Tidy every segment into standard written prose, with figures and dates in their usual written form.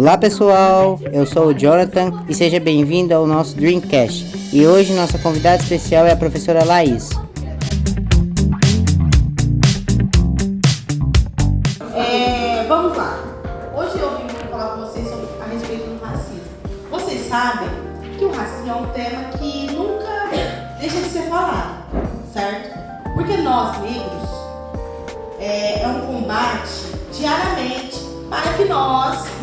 Olá pessoal, eu sou o Jonathan e seja bem-vindo ao nosso Dreamcast. E hoje nossa convidada especial é a professora Laís. Vamos lá. Hoje eu vim falar com vocês a respeito do racismo. Vocês sabem que o racismo é um tema que nunca deixa de ser falado, certo? Porque nós, negros, é um combate diariamente para que nós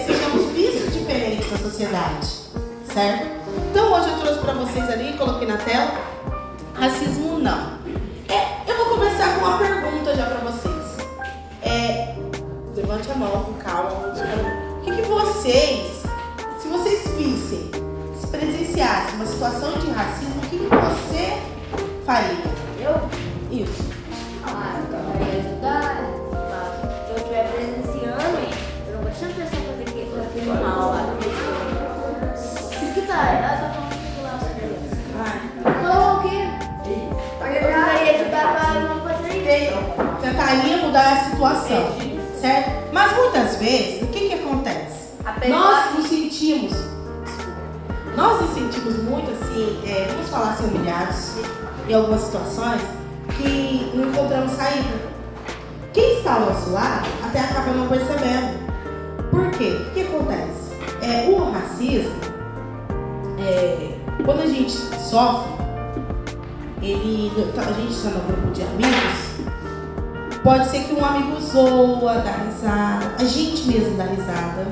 sejamos vistos diferentes na sociedade, certo? Então hoje eu trouxe para vocês ali, coloquei na tela, racismo não. Eu vou começar com uma pergunta já para vocês. Levante a mão com calma. O que vocês, se vocês vissem, se presenciassem uma situação de racismo, o que você faria? Eu? Isso. Eu tentaria ajudar. Se eu estiver presenciando, eu não vou deixar a pessoa fazer aquele mal lá da pessoa. O que tá? Ela tá falando que lá as crianças. Falou o quê? Eu tentaria ajudar pra não fazer isso. Tentaria mudar a situação, certo? Mas muitas vezes, o que acontece? Nós nos sentimos muito assim, vamos falar assim, humilhados em algumas situações que não encontramos saída. Quem está ao nosso lado até acaba não percebendo. Por quê? O que acontece? O racismo, quando a gente sofre, a gente está no grupo de amigos, pode ser que um amigo zoa, dá risada, a gente mesmo dá risada,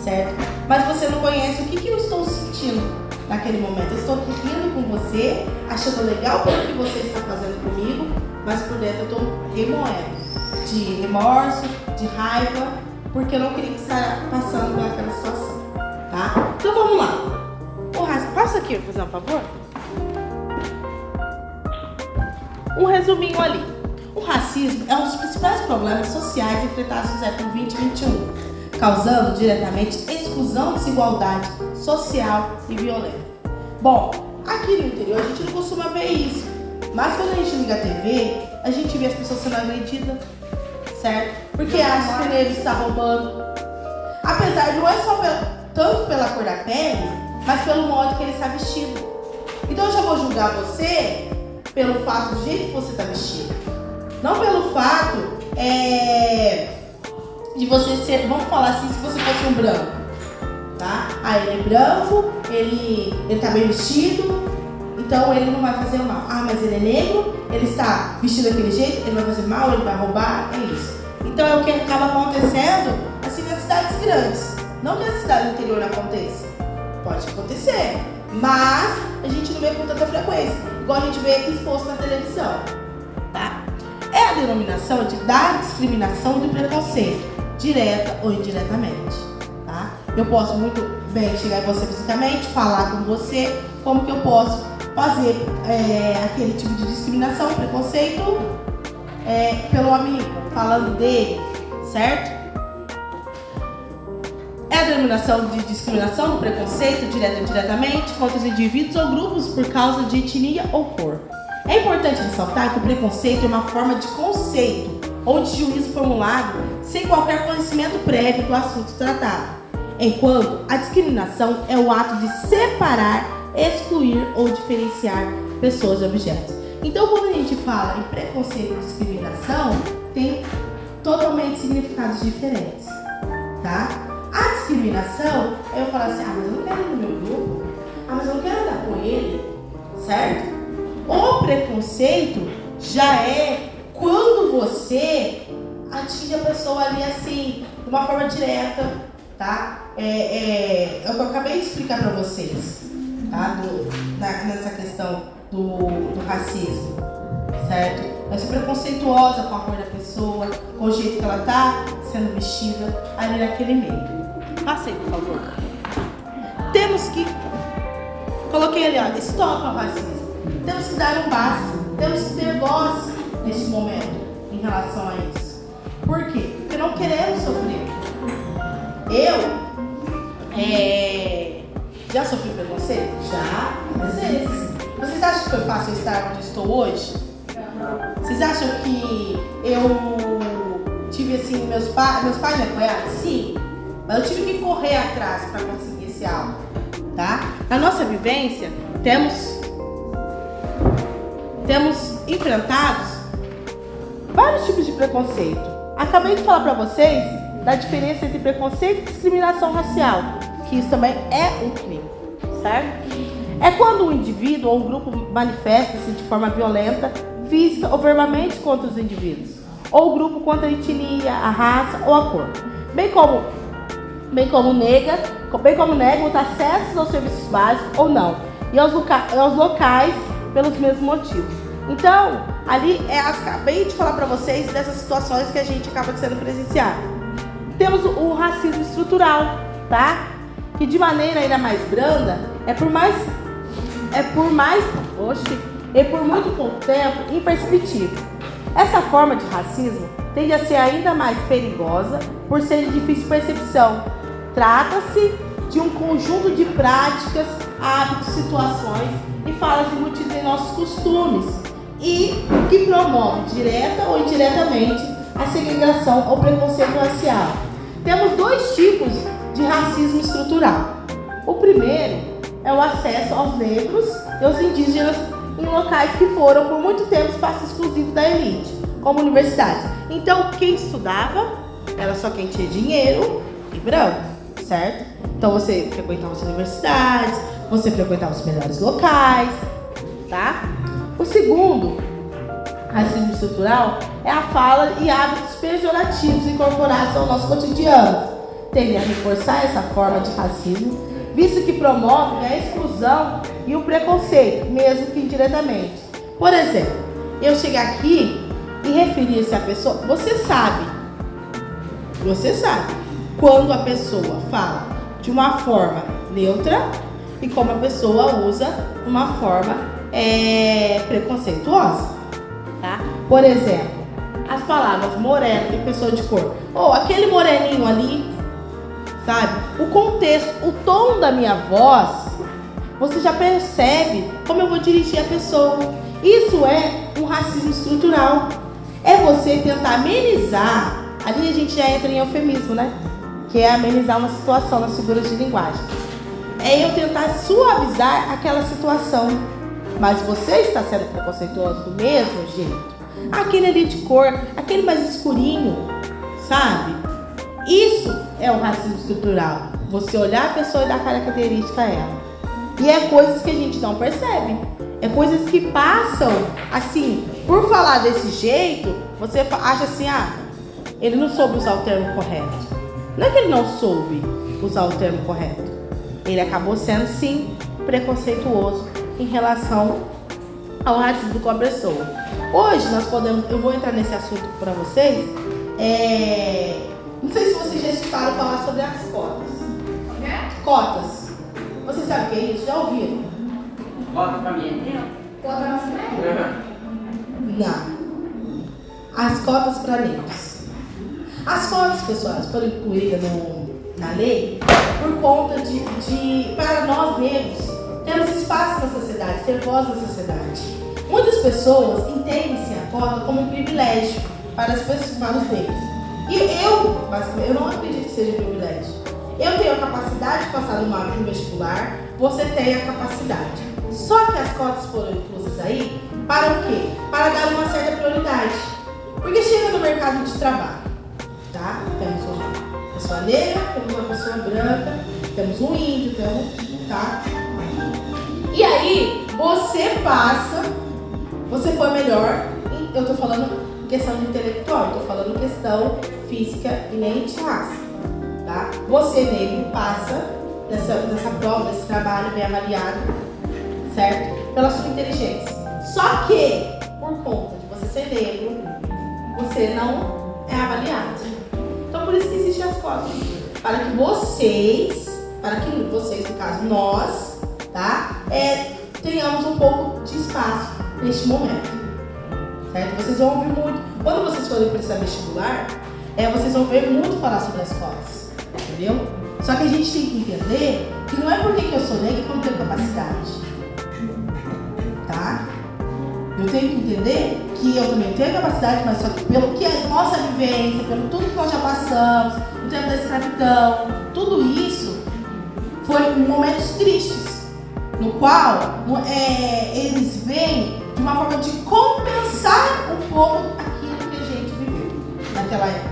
certo? Mas você não conhece o que eu estou sentindo naquele momento. Eu estou aqui rindo com você, achando legal pelo que você está fazendo comigo, mas por dentro eu estou remoendo de remorso, de raiva, porque eu não queria estar passando por aquela situação, tá? Então vamos lá. Passa aqui, por fazer um favor. Um resuminho ali. O racismo é um dos principais problemas sociais enfrentados no século XX e XXI, causando diretamente exclusão, desigualdade social e violência. Bom, aqui no interior a gente não costuma ver isso, mas quando a gente liga a TV, a gente vê as pessoas sendo agredidas, certo? Porque acha que o negro está roubando. Apesar, não é só tanto pela cor da pele, mas pelo modo que ele está vestido. Então eu já vou julgar você pelo fato do jeito que você está vestido. Não pelo fato de você ser, vamos falar assim, se você fosse um branco, tá? Ele é branco, ele tá bem vestido, então ele não vai fazer mal. Mas ele é negro, ele está vestido daquele jeito, ele vai fazer mal, ele vai roubar, é isso. Então é o que acaba acontecendo assim nas cidades grandes. Não que na cidade do interior não aconteça. Pode acontecer, mas a gente não vê com tanta frequência, igual a gente vê exposto na televisão, tá? É a denominação da discriminação e do preconceito, direta ou indiretamente, tá? Eu posso muito bem chegar em você fisicamente, falar com você, como que eu posso fazer aquele tipo de discriminação, preconceito pelo amigo, falando dele, certo? É a denominação de discriminação do preconceito, direta ou indiretamente, contra os indivíduos ou grupos por causa de etnia ou cor. É importante ressaltar que o preconceito é uma forma de conceito ou de juízo formulado sem qualquer conhecimento prévio do assunto tratado, enquanto a discriminação é o ato de separar, excluir ou diferenciar pessoas e objetos. Então, quando a gente fala em preconceito e discriminação, tem totalmente significados diferentes, tá? A discriminação é eu falar assim, mas eu não quero ir no meu grupo, mas eu não quero andar com ele, certo? O preconceito já é quando você atinge a pessoa ali assim, de uma forma direta, tá? É o que eu acabei de explicar para vocês, tá? Nessa questão do racismo, certo? Vai ser preconceituosa com a cor da pessoa, com o jeito que ela tá sendo vestida ali naquele meio. Passa aí, por favor. Temos que... Coloquei ali, ó, stop ao racismo. Temos que dar um basta, temos que ter voz neste momento em relação a isso. Por quê? Porque não queremos sofrer. Eu já sofri preconceito? Já, às vezes. Vocês acham que foi fácil estar onde estou hoje? Vocês acham que eu tive assim, meus pais me apoiaram? Sim. mas eu tive que correr atrás para conseguir esse algo, tá? Na nossa vivência, temos enfrentados vários tipos de preconceito. Acabei de falar para vocês da diferença entre preconceito e discriminação racial, que isso também é um crime, certo? É quando um indivíduo ou um grupo manifesta-se de forma violenta, física ou verbalmente contra os indivíduos, ou o grupo contra a etnia, a raça ou a cor, bem como nega os acessos aos serviços básicos ou não, e aos locais pelos mesmos motivos. Então, ali acabei de falar para vocês dessas situações que a gente acaba sendo presenciado. Temos o racismo estrutural, tá? Que de maneira ainda mais branda, por muito pouco tempo imperceptível. Essa forma de racismo tende a ser ainda mais perigosa por ser de difícil percepção. Trata-se de um conjunto de práticas, hábitos, situações e falas embutidas em nossos costumes e que promove direta ou indiretamente a segregação ou preconceito racial. Temos dois tipos de racismo estrutural. O primeiro é o acesso aos negros e aos indígenas em locais que foram por muito tempo espaço exclusivo da elite, como universidades. Então, quem estudava era só quem tinha dinheiro e branco, certo? Então, você frequentava as universidades, você frequentava os melhores locais, tá? O segundo racismo estrutural é a fala e hábitos pejorativos incorporados ao nosso cotidiano. Tende a reforçar essa forma de racismo, visto que promove a exclusão e o preconceito, mesmo que indiretamente. Por exemplo, eu chegar aqui e referir-se à pessoa, você sabe quando a pessoa fala de uma forma neutra e como a pessoa usa uma forma preconceituosa, tá? Por exemplo, as palavras moreno e pessoa de cor, ou aquele moreninho ali, sabe? O contexto, o tom da minha voz, você já percebe como eu vou dirigir a pessoa. Isso é um racismo estrutural. É você tentar amenizar. Ali a gente já entra em eufemismo, né? Que é amenizar uma situação nas figuras de linguagem. É eu tentar suavizar aquela situação. Mas você está sendo preconceituoso do mesmo jeito. Aquele ali de cor, aquele mais escurinho, sabe? Isso é o racismo estrutural. Você olhar a pessoa e dar característica a ela. E é coisas que a gente não percebe. É coisas que passam, assim, por falar desse jeito, você acha assim, ele não soube usar o termo correto. Não é que ele não soube usar o termo correto. Ele acabou sendo, sim, preconceituoso em relação ao racismo com a pessoa. Hoje eu vou entrar nesse assunto para vocês. Não sei se vocês já escutaram falar sobre as cotas. Cotas. Vocês sabem o que é isso? Já ouviram? Cota pra mim. Cota na cidade? Não. As cotas para negros. As cotas, pessoal, foram incluídas na lei por conta de para nós negros termos espaço na sociedade, ter voz na sociedade. Muitas pessoas entendem-se a cota como um privilégio para as pessoas, para os negros. E eu não acredito que seja privilégio. Eu tenho a capacidade de passar no vestibular, você tem a capacidade. Só que as cotas foram inclusas aí para o quê? Para dar uma certa prioridade. Porque chega no mercado de trabalho, tá? Temos uma pessoa negra, temos uma pessoa branca, temos um índio, tá? E aí, você foi melhor, eu tô falando questão de intelectual, eu tô falando questão física e nem de raça, tá? Você negro passa dessa prova, desse trabalho bem avaliado, certo? Pela sua inteligência. Só que, por conta de você ser negro, você não é avaliado. Então, por isso que existem as cotas. Para que vocês, no caso nós, tá? Tenhamos um pouco de espaço neste momento. Certo? Vocês vão ouvir muito. Quando vocês forem prestar vestibular, vocês vão ver muito falar sobre as cotas. Entendeu? Só que a gente tem que entender que não é porque que eu sou negra que eu não tenho capacidade. Tá? Eu tenho que entender que eu também tenho capacidade, mas só que pelo que a nossa vivência, pelo tudo que nós já passamos, o tempo da escravidão, tudo isso foi momentos tristes, no qual eles vêm de uma forma de compensar um pouco aquilo que a gente viveu naquela época,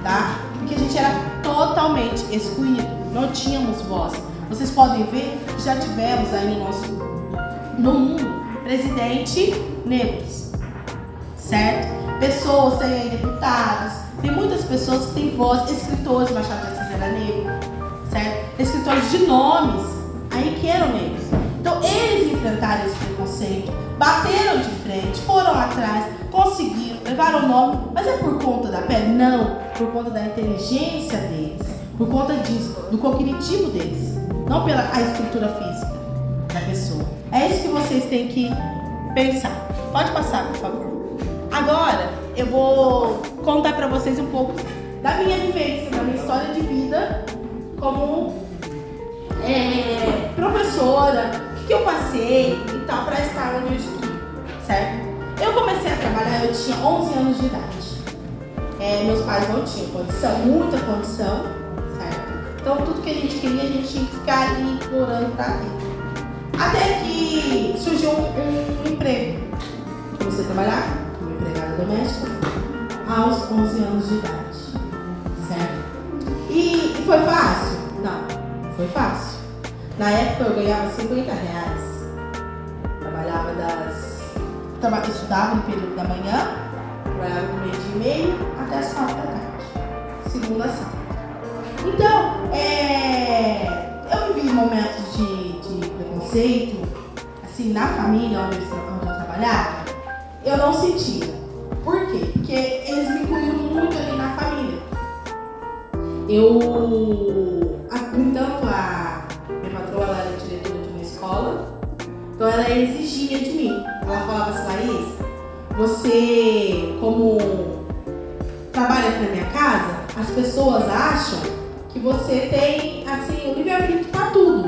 tá? Porque a gente era totalmente excluído, não tínhamos voz. Vocês podem ver que já tivemos aí no mundo presidente negros, certo? Pessoas, tem aí deputados, tem muitas pessoas que têm voz, escritores, Machado de Assis era negro, certo? Escritores de nomes aí que eram negros. Então eles enfrentaram esse preconceito, bateram de frente, foram atrás, conseguiram, levaram o nome, mas é por conta da pele? Não, por conta da inteligência deles, por conta disso, do cognitivo deles, não pela a estrutura física da pessoa. É isso que vocês têm que pensar. Pode passar, por favor. Agora, eu vou contar pra vocês um pouco da minha vivência, da minha história de vida como professora, o que eu passei e tal pra estar onde eu estou, certo? Eu comecei a trabalhar, eu tinha 11 anos de idade. Meus pais não tinham condição, muita condição, certo? Então tudo que a gente queria, a gente tinha que ficar ali implorando pra ter. Até que surgiu um emprego. Comecei a trabalhar como empregada doméstica aos 11 anos de idade, certo? E foi fácil? Não, foi fácil. Na época eu ganhava R$50. Estudava no período da manhã, trabalhava no meio-dia e meio até as 4 da tarde, segunda a sábado. Então, eu vivi momentos de preconceito, assim, na família onde eu trabalhava, eu não sentia. Por quê? Porque eles me incluíram muito ali na família. Entanto, a minha patroa, ela era diretora de uma escola, então ela exigia de mim. Ela falava assim: Laís, você, como trabalha na minha casa, as pessoas acham que você tem, assim, o livre-arbítrio para tudo,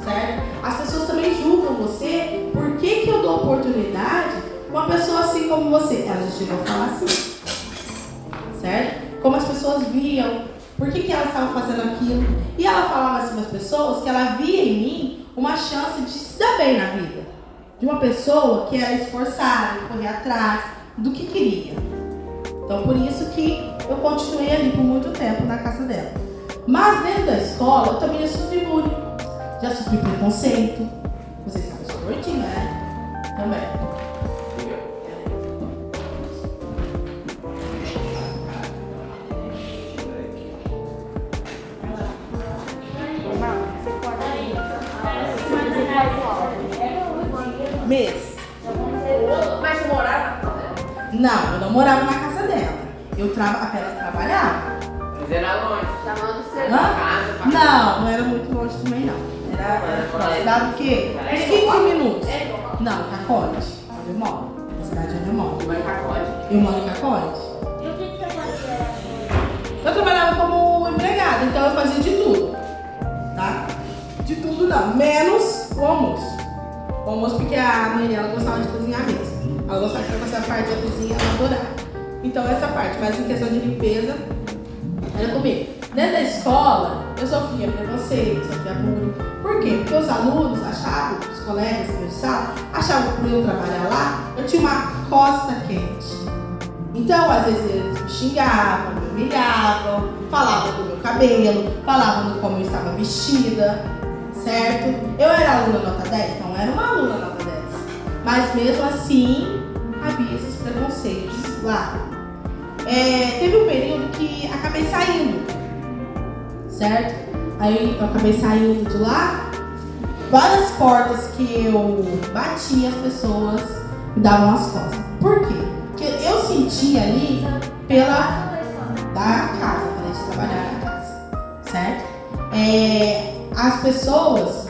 certo? As pessoas também julgam você, por que eu dou oportunidade pra uma pessoa assim como você? Ela já chegou a falar assim, certo? Como as pessoas viam, por que ela estava fazendo aquilo? E ela falava assim para as pessoas que ela via em mim uma chance de se dar bem na vida. De uma pessoa que era esforçada, correr atrás do que queria. Então, por isso que eu continuei ali por muito tempo na casa dela. Mas dentro da escola, eu também já sofri bullying. Já sofri preconceito. Vocês sabem, eu sou gordinha, né? Também. Mês. Mas você morava na casa dela? Não, eu não morava na casa dela. Eu apenas trabalhava. Mas era longe. Chamando você de Hã? casa pra Não era muito longe também não. Era próximo. Dava o quê? Uns 15 minutos. Não, Caconde, onde eu moro. Na cidade onde eu moro. Vai em Caconde. Eu moro em Caconde. E o que você fazia? Eu trabalhava como empregada, então eu fazia de tudo. Tá? De tudo não, menos o almoço. O almoço porque a mãe dela gostava de cozinhar mesmo. Ela gostava de fazer a parte da cozinha, ela adorava. Então essa parte, mas em questão de limpeza, era comigo. Dentro da escola, eu sofria preconceito, sofria bullying. Por quê? Porque os alunos achavam, os colegas que eu sala, achavam que por eu trabalhar lá, eu tinha uma costa quente. Então, às vezes, eles me xingavam, me humilhavam, falavam do meu cabelo, falavam do como eu estava vestida, certo? Eu era aluna nota 10? Não era uma aluna nota 10. Mas mesmo assim, havia esses preconceitos lá. Teve um período que acabei saindo, certo? Aí eu acabei saindo de lá. Várias portas que eu batia, as pessoas me davam as costas. Por quê? Porque eu sentia ali pela da casa, quando a gente trabalhava na casa, certo? As pessoas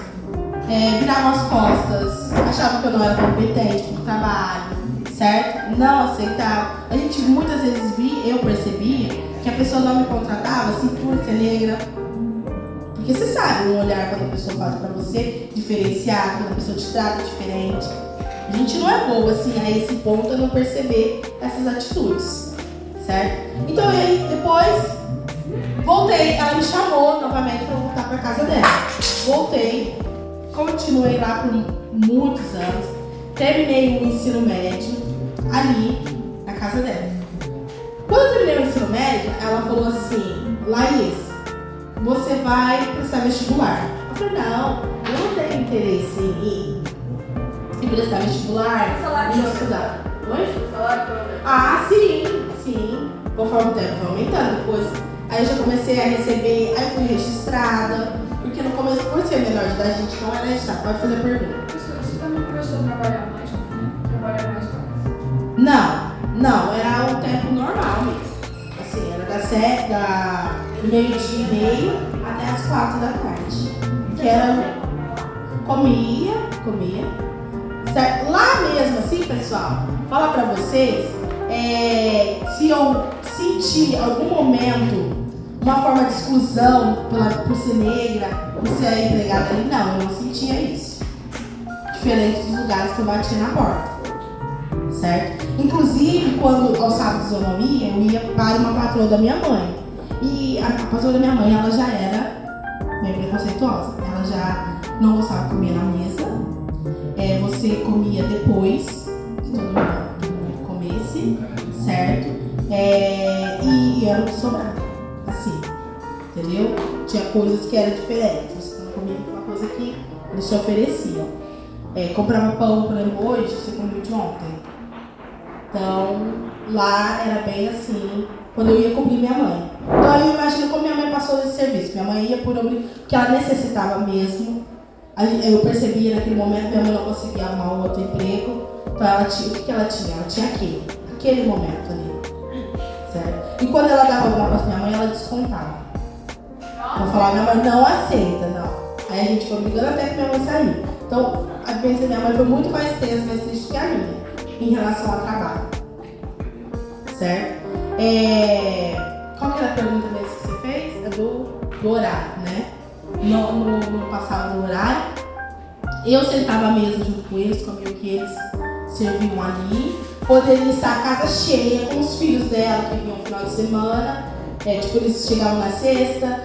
viravam as costas, achavam que eu não era competente para o trabalho, certo? Não aceitavam. A gente muitas vezes eu percebia que a pessoa não me contratava assim por ser negra. Porque você sabe, um olhar quando a pessoa faz pra você, diferenciado, quando a pessoa te trata diferente. A gente não é bobo assim, a esse ponto, a não perceber essas atitudes, certo? Então aí, depois, Voltei, ela me chamou novamente pra voltar pra casa dela. Voltei, continuei lá por muitos anos. Terminei o ensino médio ali na casa dela. Quando eu terminei o ensino médio, ela falou assim: Laís, você vai prestar vestibular. Eu falei: não, eu não tenho interesse em prestar vestibular, em estudar. Oi? Ah, sim. Conforme o tempo foi aumentando, depois aí eu já comecei a receber, aí fui registrada, porque no começo, por ser menor de idade, a gente não era registrada. Pode fazer a pergunta. Você também começou a trabalhar mais, né? Trabalhar mais com Não, era um tempo normal mesmo. Assim, era do meio-dia e meio até as 4 da tarde. Que era. Comia. Certo? Lá mesmo, assim, pessoal, falar pra vocês, se eu senti algum momento uma forma de exclusão por ser negra, por ser empregada ali, não, eu não sentia isso. Diferente dos lugares que eu batia na porta. Certo? Inclusive, quando aos sábados eu não ia, eu ia para uma patroa da minha mãe. E a patroa da minha mãe, ela já era bem preconceituosa. Ela já não gostava de comer na mesa. Você comia depois que todo mundo comesse, certo? E era o que sobrava, assim, entendeu? Tinha coisas que eram diferentes. Você não comia uma coisa que eles te ofereciam. Comprava pão, por exemplo, hoje, você comeu de ontem. Então, lá era bem assim, quando eu ia cobrir minha mãe. Então, eu imagino como minha mãe passou esse serviço. Minha mãe ia por porque ela necessitava mesmo. Eu percebia naquele momento que minha mãe não conseguia arrumar um outro emprego. Então, ela tinha, o que ela tinha? Ela tinha aquele momento ali. Certo? E quando ela dava alguma coisa pra minha mãe, ela descontava. Então, eu falava: minha mãe não aceita, não. Aí a gente foi brigando até que minha mãe saiu. Então, a vivência da minha mãe foi muito mais tensa, mais triste que a minha, em relação ao trabalho. Certo? Qual que era a pergunta mesmo que você fez? É do horário, né? Não passava do horário. Eu sentava à mesa junto com eles, comia o que eles serviam ali. Poderia estar a casa cheia com os filhos dela que vinham no final de semana. Tipo, eles chegavam na sexta,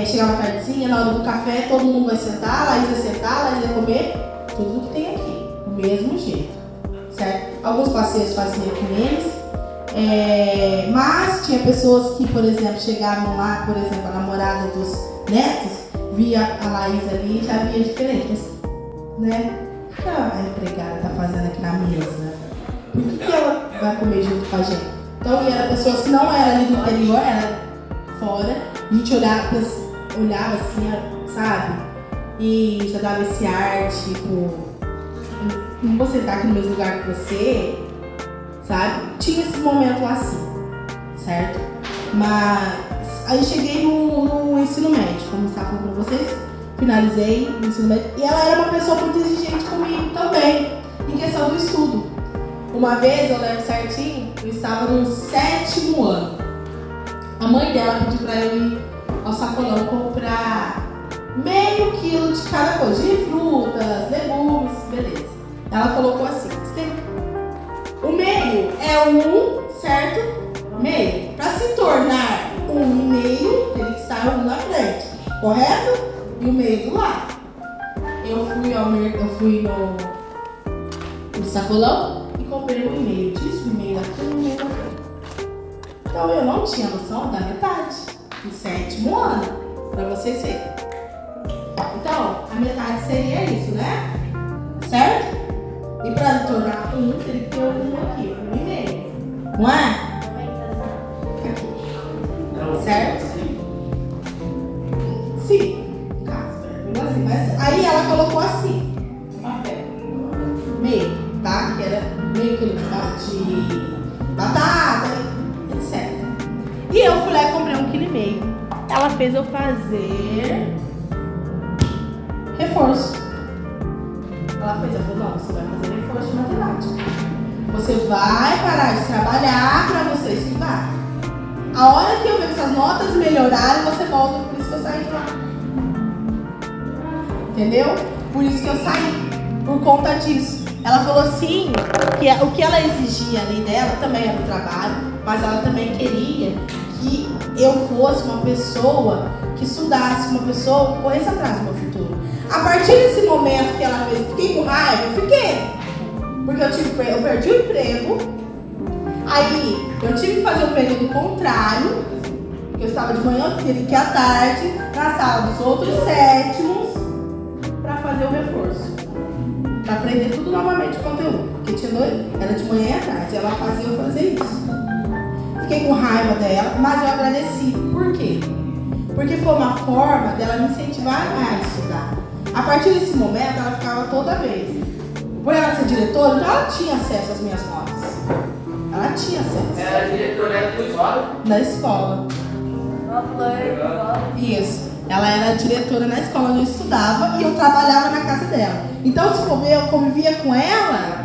chegavam tardezinha, na hora do café, todo mundo vai sentar, a Laís vai sentar, a Laís vai comer. Tudo que tem aqui, do mesmo jeito. Certo? Alguns passeios fazia com eles. Mas tinha pessoas que, por exemplo, chegavam lá, por exemplo, a namorada dos netos, via a Laís ali e já via diferente. Mas, né? O que a empregada tá fazendo aqui na mesa? Por que ela vai comer junto com a gente? Então, e eram pessoas que não eram ali do interior, era fora. A gente olhava assim, sabe? E já dava esse ar, tipo, não vou sentar aqui no mesmo lugar que você, sabe? Tinha esse momento assim, certo? Mas aí cheguei no ensino médio, como eu estava falando pra vocês, finalizei o ensino médio. E ela era uma pessoa muito exigente comigo também, em questão do estudo. Uma vez, eu lembro certinho, eu estava no 7º ano. A mãe dela pediu pra eu ir ao sacolão comprar meio quilo de cada coisa, de frutas, legumes, beleza. Ela colocou assim, o meio é 1, certo? Meio. Pra se tornar 1,5, tem que estar 1 na frente, correto? E o meio do lado. Eu fui no sacolão e comprei 1,5 disso, 1,5 daquilo, 1,5 daquilo. Então eu não tinha noção da metade do 7º ano, pra vocês verem. Então, a metade seria isso, né? Certo? E pra tornar 1, tem que ter 1 aqui, 1,5. Não é? Aqui. Certo? Sim. Assim, mas aí ela colocou assim, papel. Meio, tá? Que era meio quilo de batata, etc. E eu fui lá e comprei 1,5 kg. Ela fez eu fazer reforço. Ela falou: não, você vai fazer reforço de matemática. Você vai parar de trabalhar para você estudar. A hora que eu ver que essas notas melhoraram, você volta. Por isso que eu saí de lá. Entendeu? Por isso que eu saí. Por conta disso. Ela falou assim, que o que ela exigia ali dela também era o trabalho, mas ela também queria que eu fosse uma pessoa que estudasse, uma pessoa que corresse atrás do meu futuro. A partir desse momento que ela fez, fiquei com raiva, eu fiquei. Porque eu perdi o emprego, aí eu tive que fazer o período contrário, porque eu estava de manhã, tive que ir à tarde, na sala dos outros sétimos, para fazer o reforço. Para aprender tudo novamente o conteúdo. Porque tinha noite, era de manhã e à tarde, ela fazia eu fazer isso. Fiquei com raiva dela, mas eu agradeci. Por quê? Porque foi uma forma dela me incentivar a estudar. A partir desse momento, ela ficava toda vez. Por ela ser diretora, então ela tinha acesso às minhas notas. Ela tinha acesso. Ela é diretora da escola? Da escola. Isso. Ela era diretora na escola onde eu estudava e eu trabalhava na casa dela. Então, se for ver, eu convivia com ela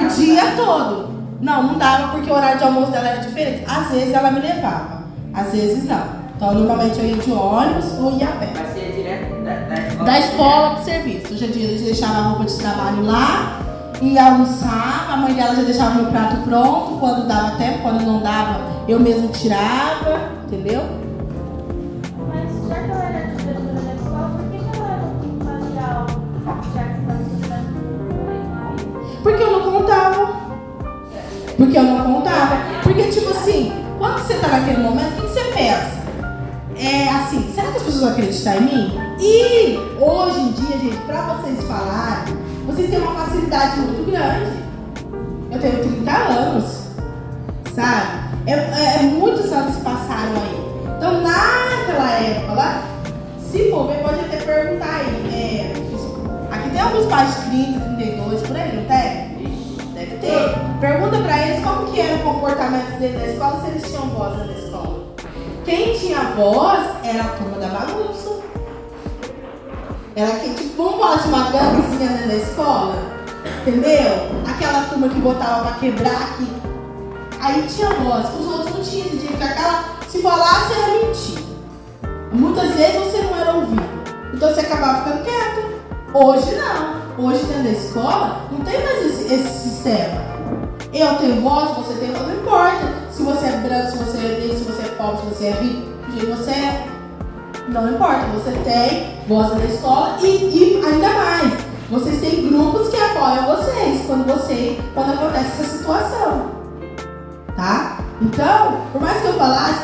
o dia todo. Não dava porque o horário de almoço dela era diferente. Às vezes ela me levava, às vezes não. Então, normalmente eu ia de ônibus ou ia a pé. Vai ser direto da escola? Da escola pro serviço. Eu já deixava a roupa de trabalho lá, ia almoçar, a mãe dela já deixava meu prato pronto, quando dava tempo, quando não dava, eu mesmo tirava, entendeu? Mas já que ela era diretora da escola, por que ela não fazia algo já que estava estudando? Porque eu não contava. Porque, tipo assim, quando você tá naquele momento, o que você pensa? É assim, será que as pessoas vão acreditar em mim? E hoje em dia, gente, pra vocês falarem, vocês têm uma facilidade muito grande. Eu tenho 30 anos, sabe? Muitos anos se passaram aí. Então, naquela época lá, se for ver, pode até perguntar aí. Aqui tem alguns pais de 30, 32, por aí, não tem? Deve ter. Pergunta pra eles como que era o comportamento deles na escola, se eles tinham voz na escola. Quem tinha voz era a turma da bagunça. Era quem, tipo, vamos falar de uma ganguezinha dentro da escola? Entendeu? Aquela turma que botava pra quebrar aqui. Aí tinha voz, os outros não tinham esse dia, porque aquela, se falasse era mentira. Muitas vezes você não era ouvido. Então você acabava ficando quieto. Hoje não. Hoje dentro da escola não tem mais esse sistema. Eu tenho voz, você tem voz, não importa. Se você é branco, se você é negro, se você é pobre, se você é rico, do jeito que você é. Não importa, você tem voz na escola e ainda mais, vocês têm grupos que apoiam vocês quando acontece essa situação. Tá? Então, por mais que eu falasse,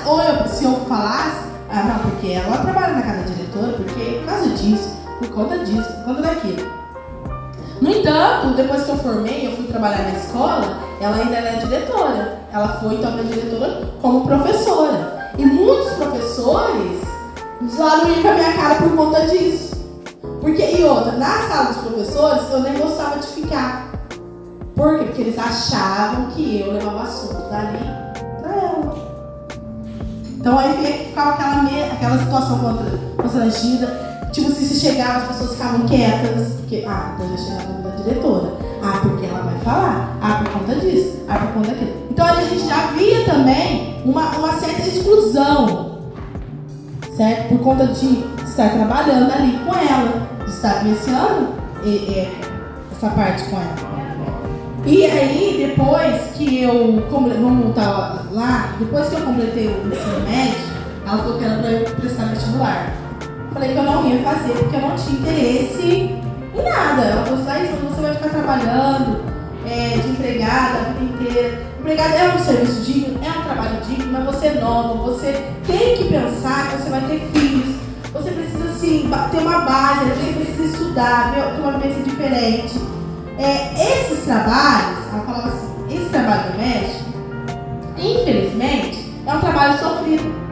se eu falasse, não, porque ela trabalha na casa da diretora, porque por causa disso, por conta disso, por conta daquilo. No entanto, depois que eu formei, eu fui trabalhar na escola, ela ainda era diretora. Ela foi também diretora como professora. E muitos professores já não iam com a minha cara por conta disso. E outra, na sala dos professores, eu nem gostava de ficar. Por quê? Porque eles achavam que eu levava assunto dali pra ela. Então aí ficava aquela situação constrangida. Tipo, se chegava, as pessoas ficavam quietas. Porque, então já chegava da diretora. Porque ela vai falar. Por conta disso. Por conta daquilo. Então a gente já via também uma certa exclusão. Certo? Por conta de estar trabalhando ali com ela. De estar iniciando essa parte com ela. E aí, depois que eu vamos voltar lá, depois que eu completei o ensino médio, ela falou que era pra eu prestar vestibular. Falei que eu não ia fazer porque eu não tinha interesse em nada. Ela falou assim, você vai ficar trabalhando de empregada a vida inteira. Empregada é um serviço digno, é um trabalho digno, mas você é nova, você tem que pensar que você vai ter filhos. Você precisa, assim, ter uma base, você precisa estudar, ter uma vivência diferente. Esses trabalhos, ela falava assim, esse trabalho doméstico, infelizmente, é um trabalho sofrido.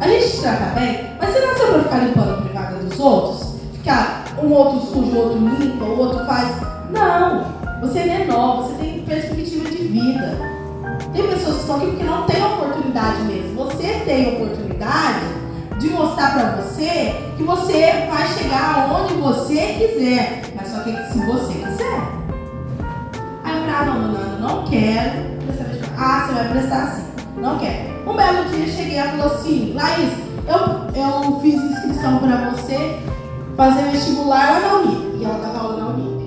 A gente te trata bem, mas você nasceu para ficar limpando a privada dos outros? Ficar um outro sujo, o outro limpa, o outro faz? Não, você é menor, você tem perspectiva de vida. Tem pessoas que estão aqui porque não tem oportunidade mesmo. Você tem oportunidade de mostrar para você que você vai chegar aonde você quiser, mas só que se você quiser. Aí eu falei, não quero. Você vai prestar assim, não quero. Um belo dia cheguei e ela falou assim, Laís, eu fiz inscrição para você fazer vestibular lá na Unip. E ela dava aula na Unip.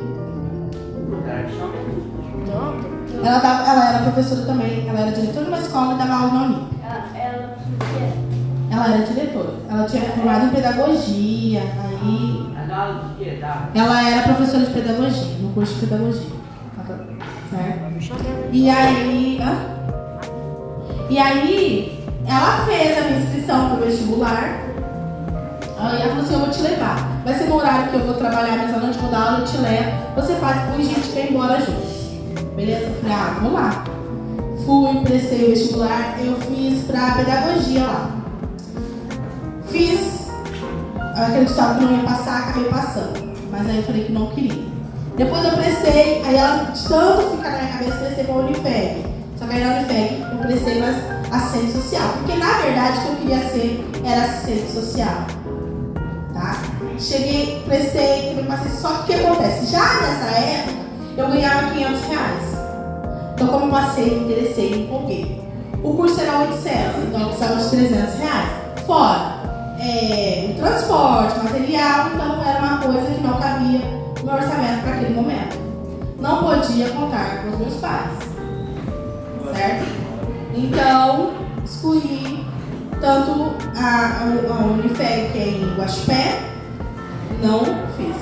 Ela era professora também, ela era diretora de uma escola e dava aula na Unip. Ela ela era diretora. Ela tinha formado em pedagogia, aí... Ela era professora de pedagogia, no curso de pedagogia. Certo? E aí... E aí, ela fez a minha inscrição pro vestibular. Aí ela falou assim, eu vou te levar. Vai ser no horário que eu vou trabalhar nessa noite, vou dar aula, eu te levo. Você faz com a gente vai embora juntos. Beleza? Eu falei, vamos lá. Fui, prestei o vestibular, eu fiz pra pedagogia lá. Fiz, eu acreditava que não ia passar, acabei passando. Mas aí eu falei que não queria. Depois eu prestei, aí ela de tanto ficar na minha cabeça, prestei pra Unifeg. Só que aí na Unifeg eu prestei mais assistente social. Porque na verdade o que eu queria ser era assistente social. Tá? Cheguei, prestei, também passei. Só que o que acontece? Já nessa época eu ganhava R$500. Então como eu passei, me interessei, me empolguei. O curso era 800, então eu precisava de R$300. Fora o transporte, material, então era uma coisa que não cabia no meu orçamento para aquele momento. Não podia contar com os meus pais. Certo? Então, escolhi tanto a Unifeg, que é em Guaxupé, não fiz.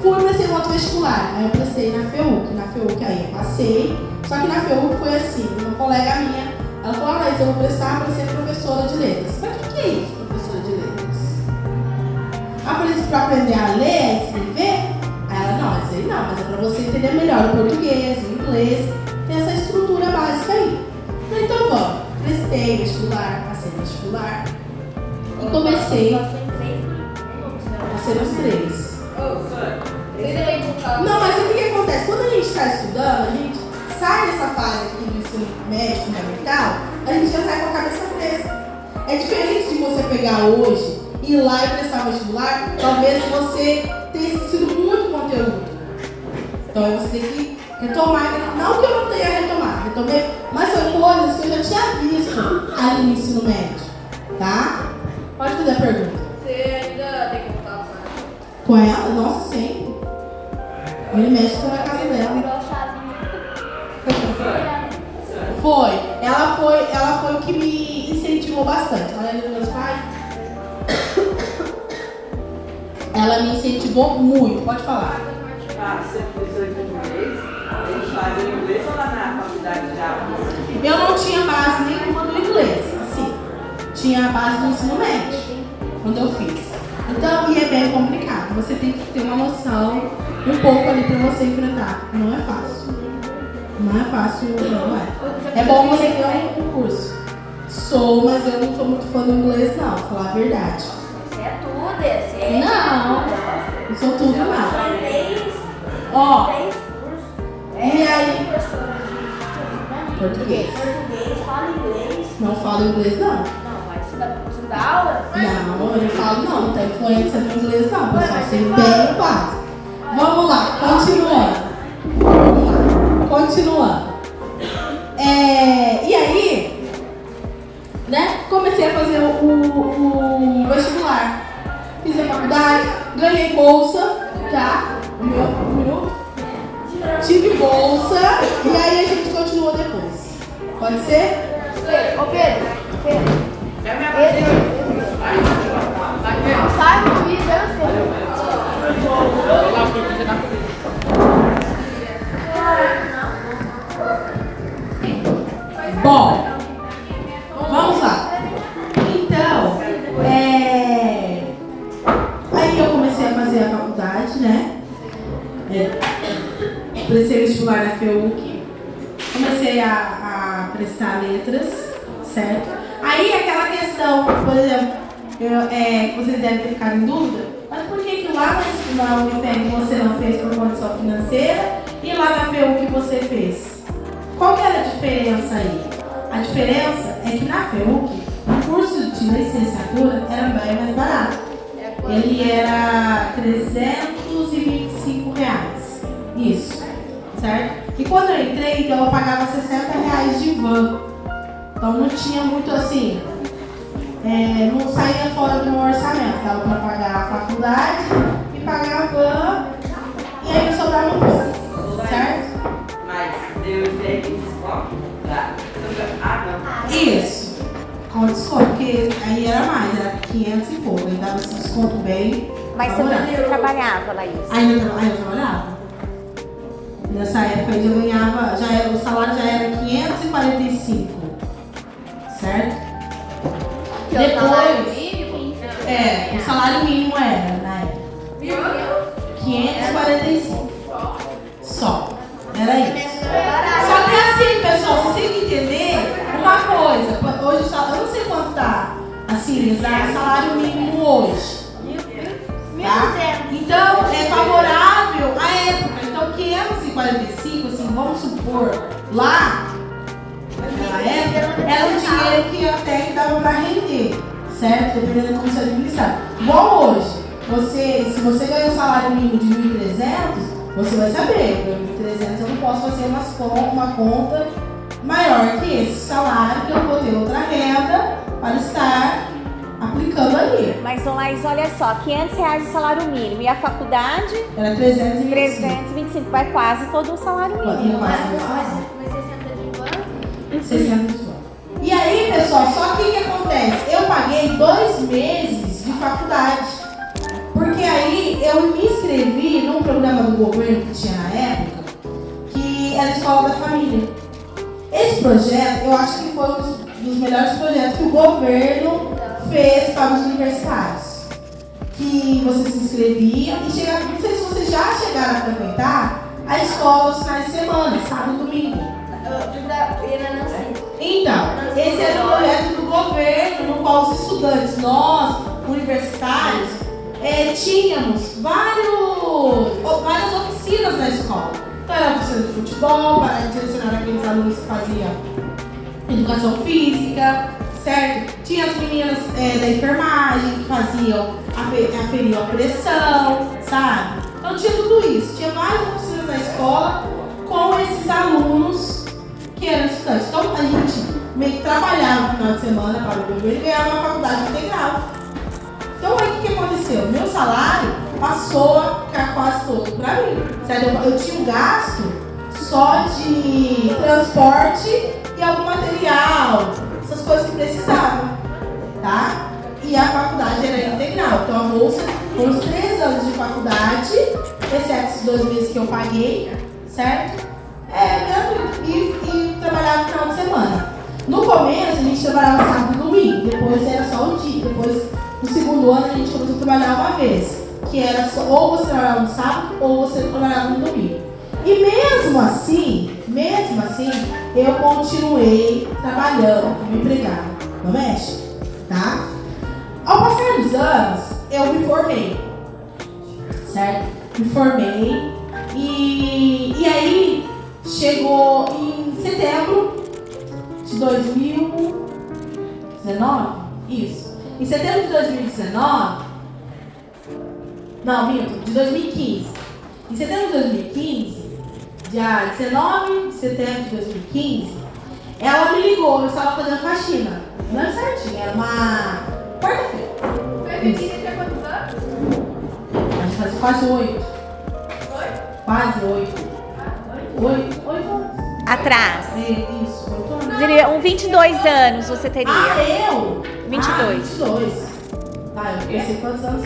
Fui prestei um outro vestibular, aí eu prestei na FEUC. Na FEUC aí eu passei, só que na FEUC foi assim, uma colega minha, ela falou, mas eu vou prestar para ser professora de letras. Mas o que é isso, professora de letras? Aí eu falei assim, para aprender a ler, a escrever? Aí ela, não, isso aí não, mas é para você entender melhor o português, o inglês, tem essa estrutura básica aí. Então vamos, prestei vestibular, passei vestibular e comecei a ser os 3. Não, mas o que acontece? Quando a gente está estudando, a gente sai dessa fase aqui do ensino médio fundamental, a gente já sai com a cabeça fresca. É diferente de você pegar hoje, ir lá e prestar vestibular, talvez você tenha esquecido muito conteúdo. Então você tem que retomar, não que eu não tenha retomado, retomei, mas são coisas que eu já tinha visto ali no ensino médio, tá? Pode fazer a pergunta. Você ainda tem contato Com ela? Nossa, sempre. Ele mexe com a casa dela. Foi. Ela foi o que me incentivou bastante. Ela era dos meus pais. Ela me incentivou muito. Pode falar. Você é professor de inglês? Eles fazem inglês ou lá na faculdade já? Eu não tinha base nenhuma do inglês, assim. Tinha a base do ensino médio, quando eu fiz. Então, e é bem complicado. Você tem que ter uma noção um pouco ali pra você enfrentar. Não é fácil. Não é fácil, não é. É bom você ter um curso. Sou, mas eu não sou muito fã do inglês, não, pra falar a verdade. Você é tudo, esse é. Não, não sou tudo, não. São 3 Ó, cursos. e aí? Professora de Português. português, fala inglês. Não falo inglês, não. Não, mas você dá aula? Não, eu não falo não, não tem influência no inglês não, pessoal, sei bem básico. Vamos lá, continuando. Vamos lá, continuando. E aí, né, comecei a fazer o vestibular. Fiz a faculdade, ganhei bolsa, tá? Tive bolsa, e aí a gente continuou depois. Pode ser? Ô Pedro. É minha Sai no vídeo, eu Bom, vamos lá. Então, aí eu comecei a fazer a faculdade, né? Prestei vestibular na FEUC. Comecei a prestar letras, certo? Aí aquela questão, por exemplo, vocês devem ter ficado em dúvida, mas por que lá na Unifeg você não fez por condição financeira e lá na FEUC você fez? Qual que era a diferença aí? A diferença é que na FEUC o curso de licenciatura era bem mais barato. Ele era R$325. Isso, certo? E quando eu entrei, então eu pagava R$60 de van. Então não tinha muito assim, não saía fora do meu orçamento. Dava para pagar a faculdade e pagar a van, e aí eu sobrava um pouco, certo? Mas Deus tem desconto, tá? Ah, não. Isso, com desconto, porque aí era mais, 500 e pouco. Aí dava esse desconto bem. Mas você trabalhava, Laís? Ainda eu trabalhava. Nessa época eu ganhava, o salário já era 545, certo? Depois, o salário mínimo era, na época, 545. Só. Era isso. Só que assim, pessoal, vocês têm que entender uma coisa. Hoje, eu não sei quanto tá, assim, exato, salário mínimo hoje. Tá? Então, é favorável à época. Então, 545, assim, vamos supor, lá, naquela época, era um dinheiro que até que dava pra render, certo? Dependendo de como você administrar. Igual hoje, se você ganha um salário mínimo de 1.300, você vai saber, por 1.300 eu não posso fazer uma conta maior que esse salário, que eu vou ter outra renda para estar aplicando ali. Mas, Laís, olha só, R$500 o salário mínimo e a faculdade? Era 325. 325, vai quase todo o salário mínimo. Mas 60 de banco? 60 de banco. E aí, pessoal, só que o que acontece? Eu paguei 2 meses de faculdade. Porque aí eu me inscrevi num programa do governo que tinha na época, que era a Escola da Família. Esse projeto, eu acho que foi um dos melhores projetos que o governo fez para os universitários. Que você se inscrevia e chegava, não sei se vocês já chegaram a frequentar a escola aos finais de semana, sábado e domingo. Então, esse era um projeto do governo no qual os estudantes, nós, universitários, tínhamos várias oficinas na escola. Então era oficina de futebol, para direcionar aqueles alunos que faziam educação física, certo? Tinha as meninas da enfermagem que faziam, aferiam a pressão, sabe? Então tinha tudo isso. Tinha várias oficinas na escola com esses alunos que eram estudantes. Então a gente meio que trabalhava no final de semana para o governo e ganhava uma faculdade integral. Então aí o que aconteceu? Meu salário passou a ficar quase todo para mim, certo? Eu tinha um gasto só de transporte e algum material, essas coisas que precisavam, tá? E a faculdade era integral, então a bolsa foi uns 3 anos de faculdade, exceto esses 2 meses que eu paguei, certo? Gratuito, e trabalhava no final de semana. No começo a gente trabalhava sábado e domingo, depois era só um dia, depois no segundo ano a gente começou a trabalhar uma vez, que era só, ou você trabalhava no sábado ou você trabalhava no domingo. E mesmo assim, eu continuei trabalhando como empregada no México, tá? Ao passar dos anos, eu me formei, certo? Me formei e aí chegou em setembro de 2019, isso. Em setembro de 2019, não, minto, de 2015. Em setembro de 2015, dia 19 de setembro de 2015, ela me ligou, eu estava fazendo faxina. Não é certinho, era uma quarta-feira. Você tinha quantos anos? A gente faz quase 8. Oi? Quase 8. 8 anos. Atrás. Isso, 8 anos. Diria, 22 anos você teria. Ah, eu? 22. 22. Tá, eu pensei quantos anos?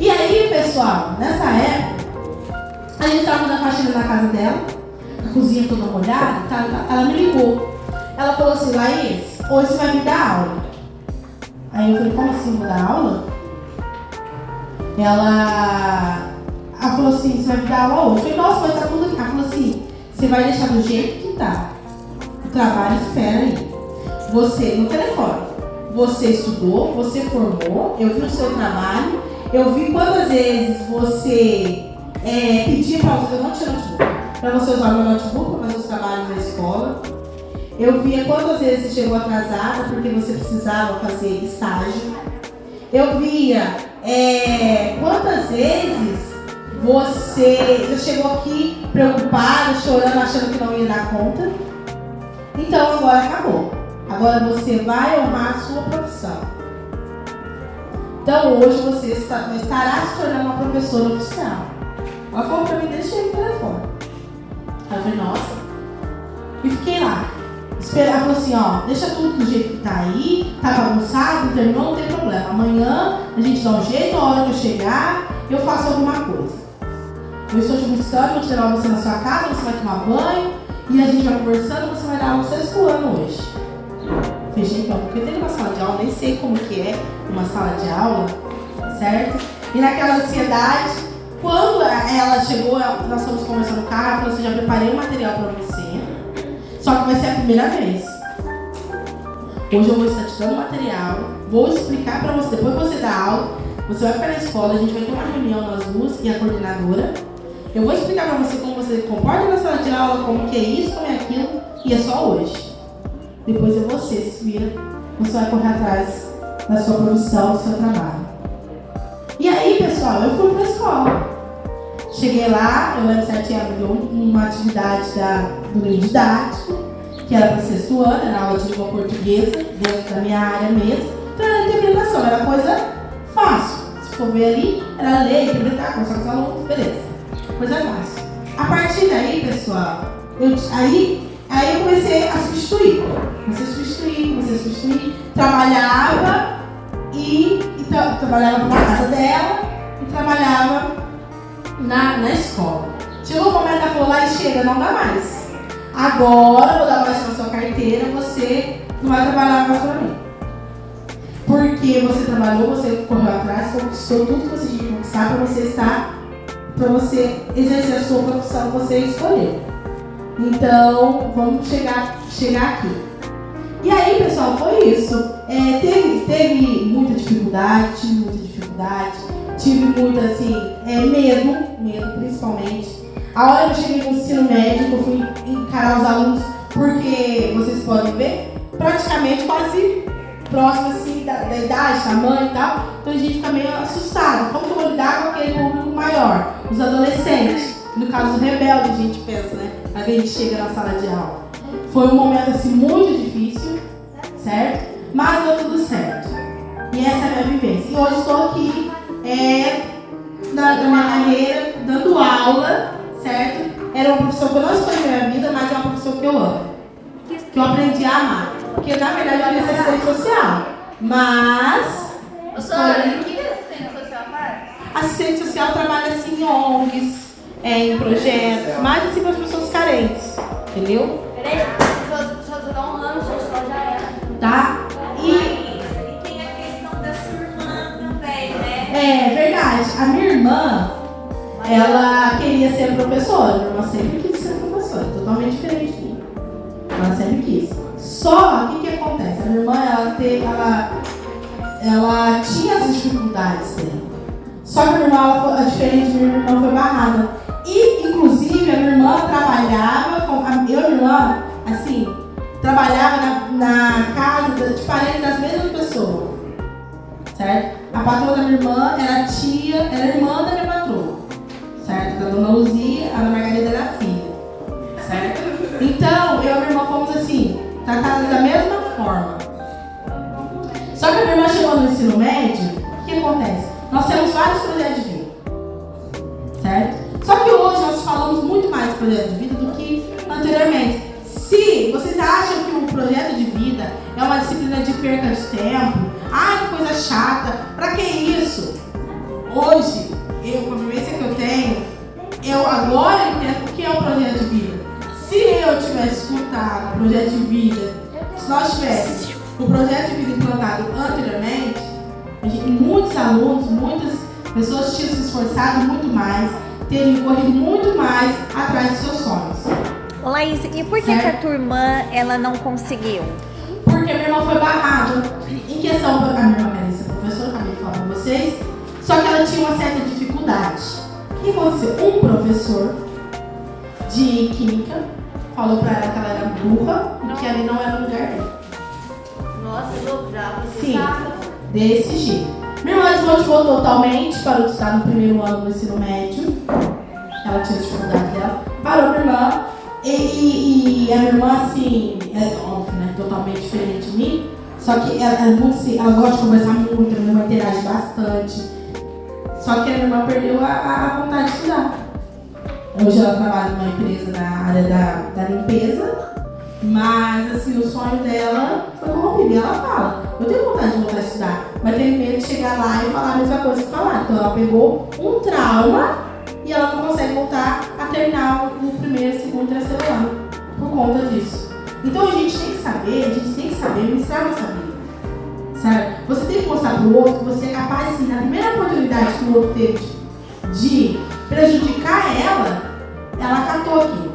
E aí, pessoal, nessa época, a gente estava fazendo a faxina na casa dela, a cozinha toda molhada, ela me ligou. Ela falou assim: Laís, hoje você vai me dar aula. Aí eu falei: como assim, vou dar aula? Ela falou assim: você vai me dar aula hoje? Eu falei: nossa, mas tá tudo aqui. Ela falou assim: você vai deixar do jeito que tá. O trabalho espera aí. Você, no telefone, você estudou, você formou, eu vi o seu trabalho, eu vi quantas vezes você pedia para você, eu não tinha notebook, para você usar o meu notebook para fazer os trabalhos da escola. Eu via quantas vezes você chegou atrasada porque você precisava fazer estágio. Eu via quantas vezes você já chegou aqui preocupada, chorando, achando que não ia dar conta. Então agora acabou. Agora você vai honrar a sua profissão. Então hoje você estará se tornando uma professora oficial. Ela falou pra mim: deixa aí o telefone. Eu falei: nossa. E fiquei lá, Ela falou assim, ó, deixa tudo do jeito que tá aí, tá bagunçado, não terminou, não tem problema. Amanhã a gente dá um jeito, a hora que eu chegar, eu faço alguma coisa. Eu estou te buscando, vou te levar você na sua casa, você vai tomar banho, e a gente vai conversando, você vai dar aula 6º ano hoje. Fechei então, porque eu tenho uma sala de aula, nem sei como que é uma sala de aula, certo? E naquela ansiedade, quando ela chegou, nós fomos conversando no carro, ela falou assim, já preparei o material para você, só que vai ser a primeira vez. Hoje eu vou estar te dando material, vou explicar para você, depois que você dá aula, você vai ficar na escola, a gente vai ter uma reunião nós duas e a coordenadora. Eu vou explicar para você como você se comporta na sala de aula, como que é isso, como é aquilo, e é só hoje. Depois é você, se vira, você vai correr atrás da sua profissão, do seu trabalho. E aí, pessoal, eu fui para a escola. Cheguei lá, eu lembro certinho, ela me deu uma atividade do livro didático, que era para 6º ano, era aula de língua portuguesa, dentro da minha área mesmo. Então era interpretação, era coisa fácil. Se for ver ali, era ler, interpretar, conversar com os alunos, beleza. Coisa fácil. A partir daí, pessoal, aí eu comecei a substituir. Comecei a substituir. Trabalhava trabalhava na casa dela e trabalhava na escola. Chegou o momento que ela falou, lá e chega, não dá mais. Agora eu vou dar baixa na sua carteira, você não vai trabalhar mais pra mim. Porque você trabalhou, você correu atrás, conquistou tudo que você tinha que conquistar para você exercer a sua profissão que você escolheu. Então, vamos chegar aqui. E aí, pessoal, foi isso. Teve muita dificuldade, tive muito, assim, medo principalmente. A hora que eu cheguei no ensino médio, eu fui encarar os alunos, porque vocês podem ver, praticamente quase próximo, assim, da idade, tamanho e tal. Então a gente fica meio assustado. Como que eu vou lidar com aquele público maior? Os adolescentes. No caso, os rebeldes, a gente pensa, né? A gente chega na sala de aula. Foi um momento, assim, muito difícil, certo? Mas deu tudo certo. E essa é a minha vivência. E hoje estou aqui na minha carreira, dando aula, certo? Era uma profissão que eu não escolhi na minha vida, mas é uma profissão que eu amo. Que eu aprendi a amar. Porque, na verdade, eu queria ser assistente social. Mas... O que assistente social faz? Assistente social trabalha, assim, em ONGs, em projetos, mais assim para as pessoas carentes. Entendeu? Peraí, se eu dar um ano social já era. Tá? E tem a questão da sua irmã também, né? É verdade. A minha irmã, ela queria ser professora. Minha irmã sempre quis ser professora, totalmente diferente de mim. Ela sempre quis. Só, o que acontece? A minha irmã, ela tinha as dificuldades dela. Só que a minha irmã, a diferente de minha irmã, foi barrada. E, inclusive, a minha irmã trabalhava com... Eu e minha irmã, assim, trabalhava na casa de parentes das mesmas pessoas. Certo? A patroa da minha irmã era irmã da minha patroa. Certo? Da dona Luzia, a dona Margarida era filha. Certo? Então, eu e a minha irmã fomos assim, tratadas da mesma forma. Só que a minha irmã chegou no ensino médio, o que acontece? Nós temos vários projetos de vida. Certo? Só que hoje nós falamos muito mais de projeto de vida do que anteriormente. Se vocês acham que o projeto de vida é uma disciplina de perca de tempo, que coisa chata, pra que isso? Hoje, com a vivência que eu tenho, eu agora entendo o que é um projeto de vida. Se eu tivesse escutado o projeto de vida, se nós tivéssemos o projeto de vida implantado anteriormente, muitos alunos, muitas pessoas tinham se esforçado muito mais, teriam corrido muito mais atrás dos seus sonhos. Laís, e por que a tua irmã ela não conseguiu? Porque minha irmã foi barrada. Em questão, a minha irmã queria ser professora, acabei de falar com vocês, só que ela tinha uma certa dificuldade. O que aconteceu? Um professor de química falou pra ela que ela era burra e que ali não era o lugar dela. Nossa, eu brava. Sim, desse jeito. Minha irmã desmotivou totalmente, parou de estar no primeiro ano do ensino médio. Ela tinha dificuldade dela. Parou minha irmã. E a minha irmã, assim, é óbvio, né? Totalmente diferente de mim. Só que ela gosta de conversar muito, a minha irmã interage bastante. Só que a minha irmã perdeu a vontade de estudar. Hoje ela trabalha numa empresa na área da limpeza. Mas, assim, o sonho dela foi corrompido. E ela fala, eu tenho vontade de voltar a estudar, mas tenho medo de chegar lá e falar a mesma coisa que falar. Então ela pegou um trauma e ela não consegue voltar a terminar no primeiro, segundo, terceiro ano por conta disso. Então a gente tem que saber ministrar nossa vida. Sabe? Você tem que mostrar pro outro que você é capaz, sim, na primeira oportunidade que o outro teve de prejudicar ela catou aquilo.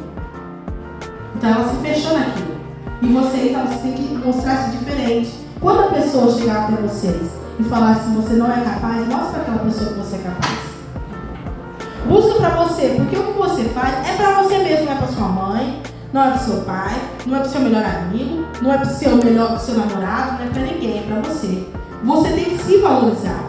Então ela se fechou naquilo. E você tem que mostrar-se diferente. Quando a pessoa chegar até vocês e falar assim, você não é capaz, mostra para aquela pessoa que você é capaz. Busca pra você, porque o que você faz é pra você mesmo, não é pra sua mãe, não é pro seu pai, não é pro seu melhor amigo, não é pro seu namorado, não é pra ninguém, é pra você. Você tem que se valorizar.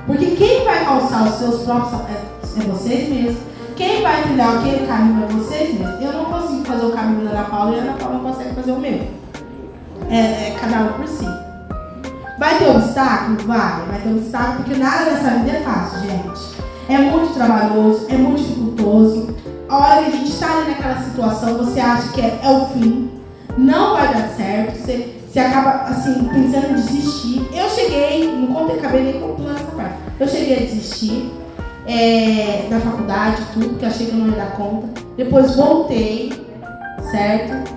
Porque quem vai calçar os seus próprios é vocês mesmos. Quem vai trilhar aquele caminho é vocês mesmos. Eu não consigo fazer o caminho da Ana Paula e a Ana Paula não consegue fazer o meu. É cada um por si. Vai ter obstáculo? Vai ter obstáculo, porque nada dessa vida é fácil, gente. É muito trabalhoso, é muito dificultoso. A hora que a gente está ali naquela situação, você acha que é o fim, não vai dar certo, você acaba assim, pensando em desistir. Eu cheguei, não contei, acabei nem contando essa parte. Eu cheguei a desistir da faculdade, tudo, porque achei que eu não ia dar conta. Depois voltei, certo?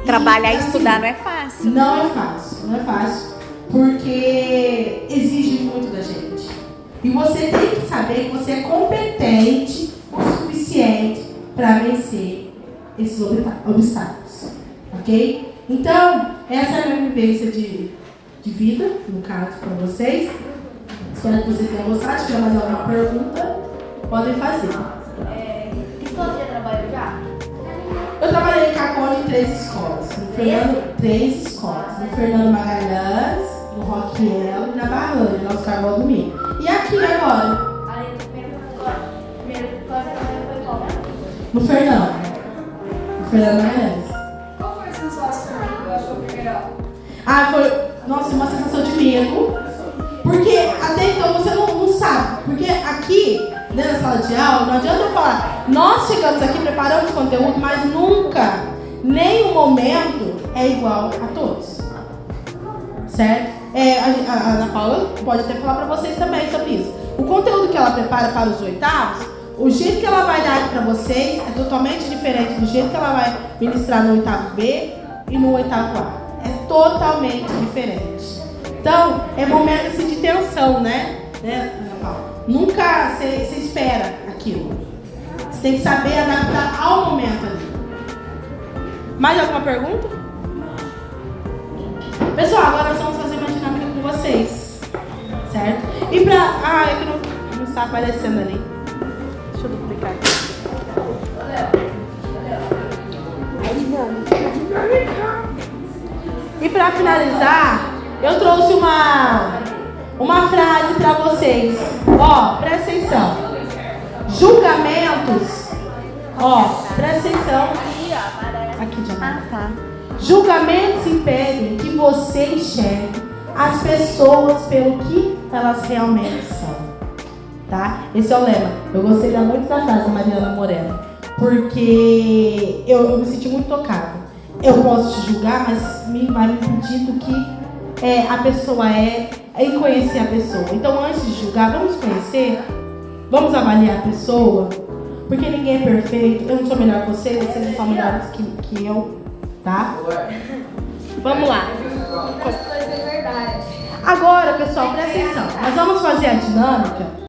Trabalhar e assim, estudar não é fácil. Não é fácil, porque exige muito da gente. E você tem que saber que você é competente o suficiente para vencer esses obstáculos, ok? Então, essa é a minha vivência de vida, no caso, para vocês. Espero que vocês tenham gostado. Se tiver mais alguma pergunta, podem fazer. Que escola você trabalhou já? Eu trabalhei em Caconde em 3 escolas. Três escolas. No Fernando Magalhães, no Roquiel e na Barranha, no Oscar Valdomiro. E aqui agora? Aí, primeiro escola você trabalhou foi qual? No Fernando. No Fernando Magalhães. Qual foi a sensação da sua primeira aula? Foi, nossa, uma sensação de medo. Porque até então você não sabe. Porque aqui, dentro da sala de aula, não adianta eu falar, nós chegamos aqui, preparamos conteúdo, mas nunca, nenhum momento é igual a todos. Certo? A Ana Paula pode até falar para vocês também sobre isso. O conteúdo que ela prepara para os 8º, o jeito que ela vai dar aqui para vocês é totalmente diferente do jeito que ela vai ministrar no 8º B e no 8º A. É totalmente diferente. Então, é momento assim, de tensão, né? Ana Paula? Nunca você espera aquilo. Você tem que saber adaptar ao momento ali. Mais alguma pergunta? Pessoal, agora nós vamos fazer uma dinâmica com vocês. Certo? E pra... é que não está aparecendo ali. Deixa eu duplicar aqui. E pra finalizar, eu trouxe uma frase pra vocês. Presta atenção. Julgamentos. Presta atenção. Aqui, Diana. Tá. Julgamentos impedem que você enxergue as pessoas pelo que elas realmente são. Tá? Esse é o lema. Eu gostei muito da frase da Mariana Moreno. Porque eu me senti muito tocada. Eu posso te julgar, mas vai me pedir do que a pessoa e conhecer a pessoa. Então, antes de julgar, vamos conhecer, vamos avaliar a pessoa, porque ninguém é perfeito. Eu não sou melhor que vocês não são melhores que eu, tá? Vamos lá. As coisas é verdade. Agora, pessoal, presta atenção. Nós vamos fazer a dinâmica